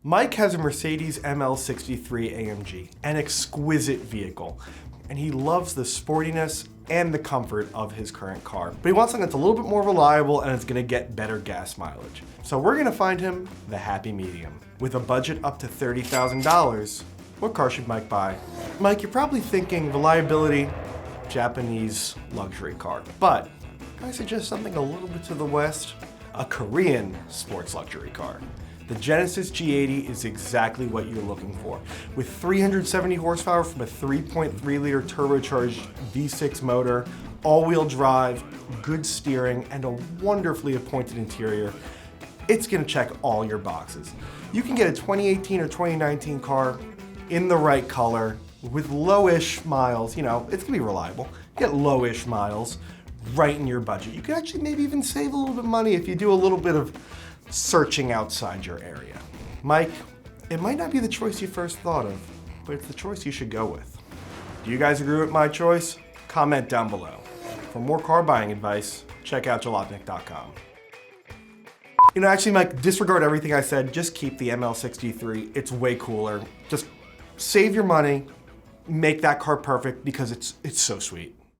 Mike has a Mercedes ML63 AMG, an exquisite vehicle, and he loves the sportiness and the comfort of his current car. But he wants something that's a little bit more reliable and it's gonna get better gas mileage. So we're gonna find him the happy medium. With a budget up to $30,000, what car should Mike buy? Mike, you're probably thinking reliability, Japanese luxury car. But I suggest something a little bit to the west, a Korean sports luxury car. The Genesis G80 is exactly what you're looking for. With 370 horsepower from a 3.3 liter turbocharged V6 motor, all-wheel drive, good steering, and a wonderfully appointed interior, it's gonna check all your boxes. You can get a 2018 or 2019 car in the right color with low-ish miles. You know, it's gonna be reliable. Get low-ish miles right in your budget. You can actually maybe even save a little bit of money if you do a little bit of searching outside your area. Mike, it might not be the choice you first thought of, but it's the choice you should go with. Do you guys agree with my choice? Comment down below. For more car buying advice, check out Jalopnik.com. You know, actually, Mike, disregard everything I said. Just keep the ML63. It's way cooler. Just save your money, make that car perfect because it's so sweet.